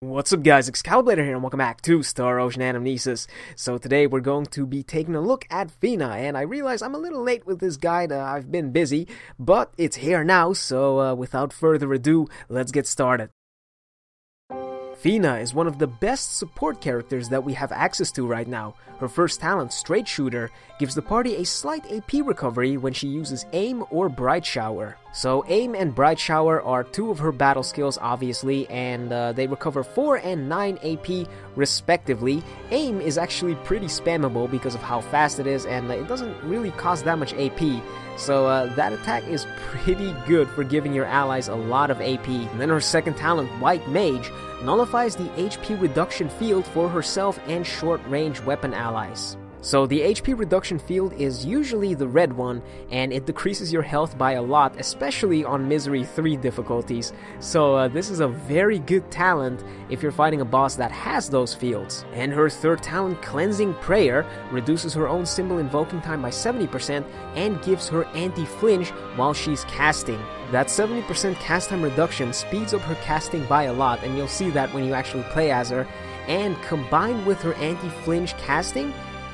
What's up guys, Excalibur here and welcome back to Star Ocean Anamnesis. So today we're going to be taking a look at Fina, and I realize I'm a little late with this guide. I've been busy, but it's here now, so without further ado, let's get started. Fina is one of the best support characters that we have access to right now. Her first talent, Straight Shooter, gives the party a slight AP recovery when she uses Aim or Bright Shower. So Aim and Bright Shower are two of her battle skills obviously, and they recover 4 and 9 AP respectively. Aim is actually pretty spammable because of how fast it is, and it doesn't really cost that much AP. So that attack is pretty good for giving your allies a lot of AP. And then her second talent, White Mage, nullifies the HP reduction field for herself and short-range weapon allies. So the HP reduction field is usually the red one, and it decreases your health by a lot, especially on Misery 3 difficulties. So this is a very good talent if you're fighting a boss that has those fields. And her third talent, Cleansing Prayer, reduces her own symbol invoking time by 70% and gives her anti-flinch while she's casting. That 70% cast time reduction speeds up her casting by a lot, and you'll see that when you actually play as her. And combined with her anti-flinch casting,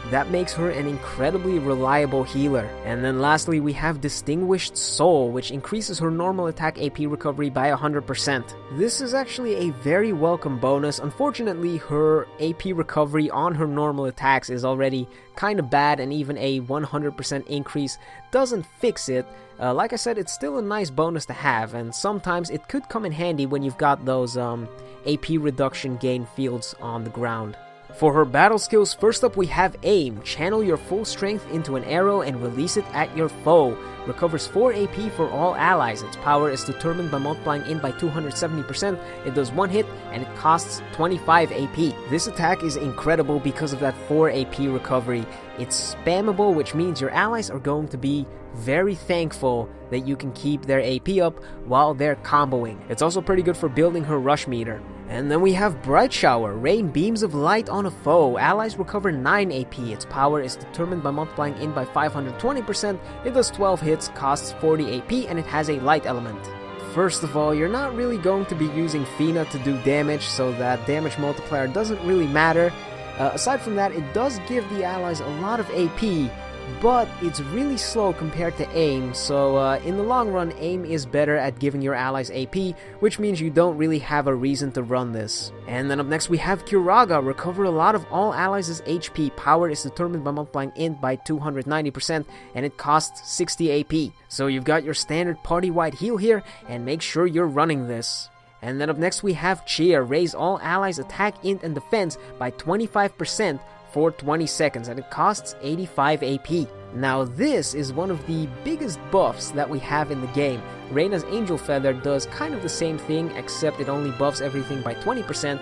that makes her an incredibly reliable healer. And then lastly, we have Distinguished Soul, which increases her normal attack AP recovery by 100%. This is actually a very welcome bonus. Unfortunately, her AP recovery on her normal attacks is already kind of bad, and even a 100% increase doesn't fix it. Like I said, it's still a nice bonus to have, and sometimes it could come in handy when you've got those AP reduction gain fields on the ground. For her battle skills, first up we have Aim. Channel your full strength into an arrow and release it at your foe. Recovers 4 AP for all allies. Its power is determined by multiplying in by 270%. It does 1 hit and it costs 25 AP. This attack is incredible because of that 4 AP recovery. It's spammable, which means your allies are going to be very thankful that you can keep their AP up while they're comboing. It's also pretty good for building her rush meter. And then we have Bright Shower. Rain beams of light on a foe. Allies recover 9 AP. Its power is determined by multiplying in by 520%. It does 12 hits, costs 40 AP, and it has a light element. First of all, you're not really going to be using Fina to do damage, so that damage multiplier doesn't really matter. Aside from that, it does give the allies a lot of AP, but it's really slow compared to Aim, so in the long run, Aim is better at giving your allies AP, which means you don't really have a reason to run this. And then up next we have Curaga. Recover a lot of all allies' HP. Power is determined by multiplying int by 290%, and it costs 60 AP. So you've got your standard party-wide heal here, and make sure you're running this. And then up next we have Cheer. Raise all allies' attack, int, and defense by 25% for 20 seconds, and it costs 85 AP. Now this is one of the biggest buffs that we have in the game. Reyna's Angel Feather does kind of the same thing, except it only buffs everything by 20%.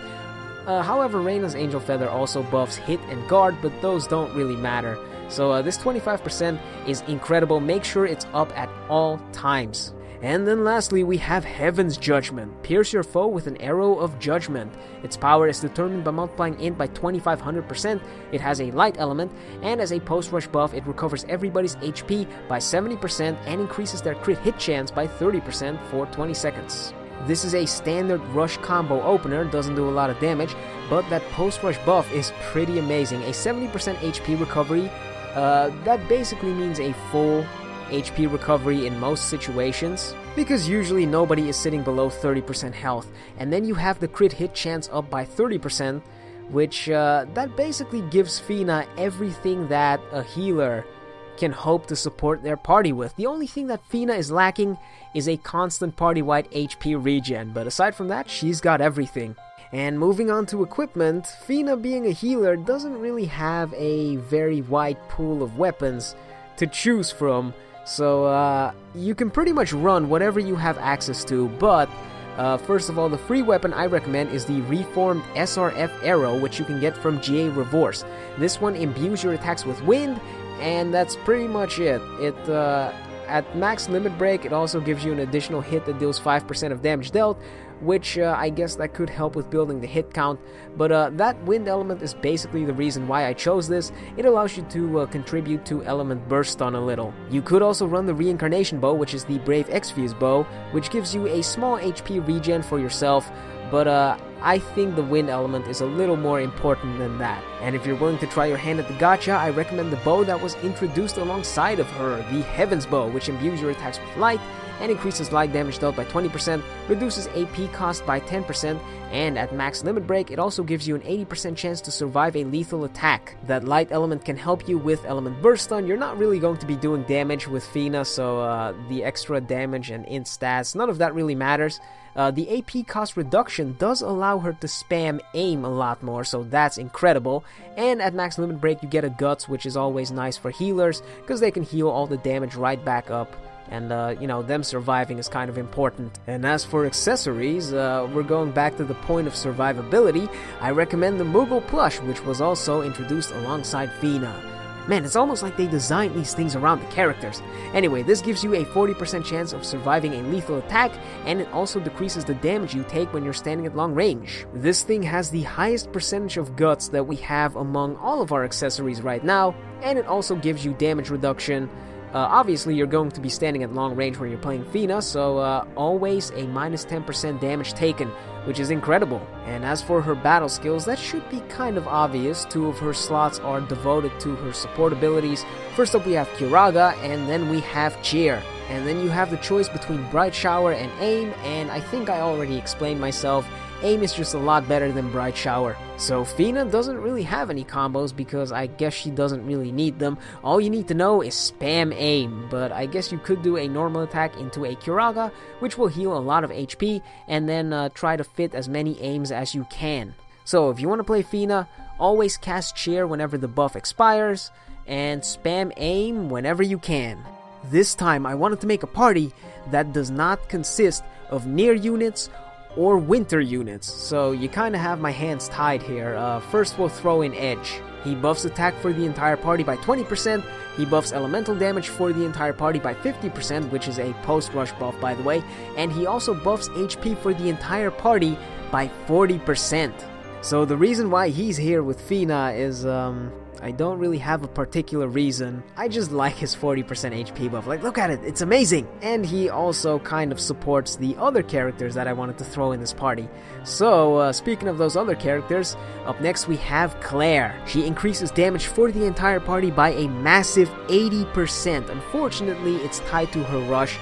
However, Reyna's Angel Feather also buffs hit and guard, but those don't really matter. So this 25% is incredible. Make sure it's up at all times. And then lastly, we have Heaven's Judgment. Pierce your foe with an arrow of judgment. Its power is determined by multiplying in by 2500%. It has a light element, and as a post-rush buff, it recovers everybody's HP by 70% and increases their crit hit chance by 30% for 20 seconds. This is a standard rush combo opener, doesn't do a lot of damage, but that post-rush buff is pretty amazing. A 70% HP recovery, that basically means a full HP recovery in most situations, because usually nobody is sitting below 30% health. And then you have the crit hit chance up by 30%, which that basically gives Fina everything that a healer can hope to support their party with. The only thing that Fina is lacking is a constant party-wide HP regen, but aside from that, she's got everything. And moving on to equipment, Fina being a healer doesn't really have a very wide pool of weapons to choose from. So you can pretty much run whatever you have access to, but first of all, the free weapon I recommend is the Reformed SRF Arrow, which you can get from GA Reverse. This one imbues your attacks with wind, and that's pretty much it. At max limit break, it also gives you an additional hit that deals 5% of damage dealt, which I guess that could help with building the hit count, but that wind element is basically the reason why I chose this. It allows you to contribute to element burst stun a little. You could also run the reincarnation bow, which is the Brave X-Fuse bow, which gives you a small HP regen for yourself, but I think the wind element is a little more important than that. And if you're willing to try your hand at the gacha, I recommend the bow that was introduced alongside of her, the Heaven's Bow, which imbues your attacks with light and increases light damage dealt by 20%, reduces AP cost by 10%, and at max limit break, it also gives you an 80% chance to survive a lethal attack. That light element can help you with element burst stun. You're not really going to be doing damage with Fina, so the extra damage and int stats, none of that really matters. The AP cost reduction does allow her to spam aim a lot more, so that's incredible. And at max limit break, you get a Guts, which is always nice for healers, because they can heal all the damage right back up. And, them surviving is kind of important. And as for accessories, we're going back to the point of survivability. I recommend the Moogle plush, which was also introduced alongside Fina. Man, it's almost like they designed these things around the characters. Anyway, this gives you a 40% chance of surviving a lethal attack, and it also decreases the damage you take when you're standing at long range. This thing has the highest percentage of guts that we have among all of our accessories right now, and it also gives you damage reduction. Obviously, you're going to be standing at long range when you're playing Fina, so always a minus 10% damage taken, which is incredible. And as for her battle skills, that should be kind of obvious. 2 of her slots are devoted to her support abilities. First up we have Curaga, and then we have Cheer. And then you have the choice between Bright Shower and Aim, and I think I already explained myself. Aim is just a lot better than Bright Shower. So Fina doesn't really have any combos because I guess she doesn't really need them. All you need to know is spam Aim, but I guess you could do a normal attack into a Curaga, which will heal a lot of HP, and then try to fit as many aims as you can. So if you want to play Fina, always cast Cheer whenever the buff expires, and spam Aim whenever you can. This time I wanted to make a party that does not consist of near units or winter units, so you kinda have my hands tied here. First we'll throw in Edge. He buffs attack for the entire party by 20%, he buffs elemental damage for the entire party by 50%, which is a post-rush buff by the way, and he also buffs HP for the entire party by 40%. So the reason why he's here with Fina is, I don't really have a particular reason. I just like his 40% HP buff. Like, look at it, it's amazing! And he also kind of supports the other characters that I wanted to throw in this party. So, speaking of those other characters, up next we have Clare. She increases damage for the entire party by a massive 80%. Unfortunately, it's tied to her rush,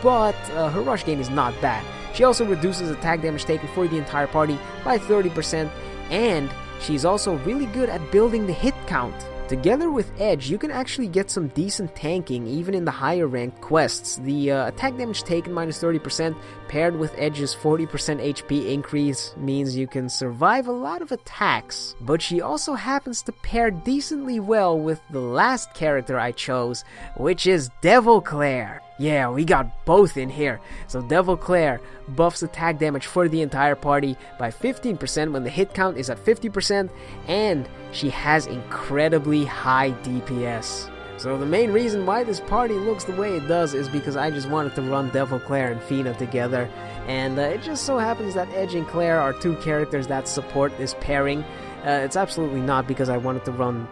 but her rush game is not bad. She also reduces attack damage taken for the entire party by 30%, and she's also really good at building the hit count. Together with Edge, you can actually get some decent tanking even in the higher ranked quests. The attack damage taken minus 30% paired with Edge's 40% HP increase means you can survive a lot of attacks. But she also happens to pair decently well with the last character I chose, which is Devil Clare. Yeah, we got both in here. So Devil Clare buffs attack damage for the entire party by 15% when the hit count is at 50%, and she has incredibly high DPS. So the main reason why this party looks the way it does is because I just wanted to run Devil Clare and Fina together, and it just so happens that Edge and Clare are 2 characters that support this pairing. It's absolutely not because I wanted to run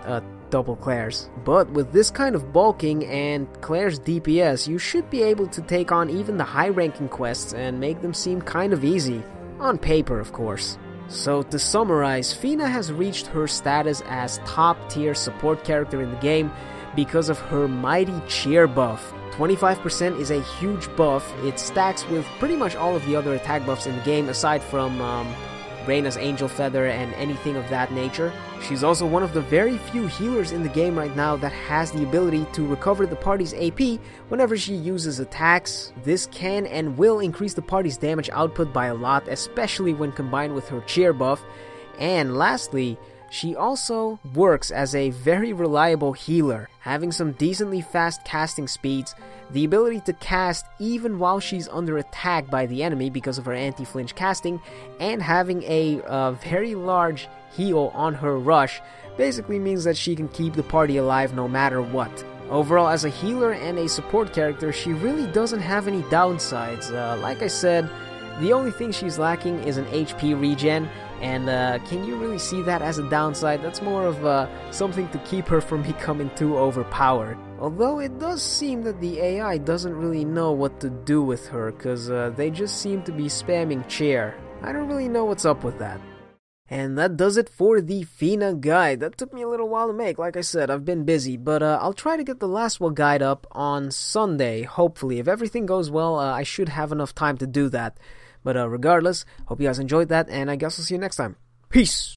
double Clare's. But with this kind of bulking and Clare's DPS, you should be able to take on even the high-ranking quests and make them seem kind of easy. On paper, of course. So to summarize, Fina has reached her status as top-tier support character in the game because of her mighty cheer buff. 25% is a huge buff. It stacks with pretty much all of the other attack buffs in the game aside from Reyna's Angel Feather and anything of that nature. She's also one of the very few healers in the game right now that has the ability to recover the party's AP whenever she uses attacks. This can and will increase the party's damage output by a lot, especially when combined with her cheer buff. And lastly, she also works as a very reliable healer, having some decently fast casting speeds, the ability to cast even while she's under attack by the enemy because of her anti-flinch casting, and having a very large heal on her rush basically means that she can keep the party alive no matter what. Overall, as a healer and a support character, she really doesn't have any downsides. Like I said, the only thing she's lacking is an HP regen, and can you really see that as a downside? That's more of something to keep her from becoming too overpowered. Although it does seem that the AI doesn't really know what to do with her, cause they just seem to be spamming cheer. I don't really know what's up with that. And that does it for the Fina guide. That took me a little while to make. Like I said, I've been busy, but I'll try to get the Lasswell guide up on Sunday, hopefully. If everything goes well, I should have enough time to do that. But regardless, hope you guys enjoyed that, and I guess I'll see you next time. Peace!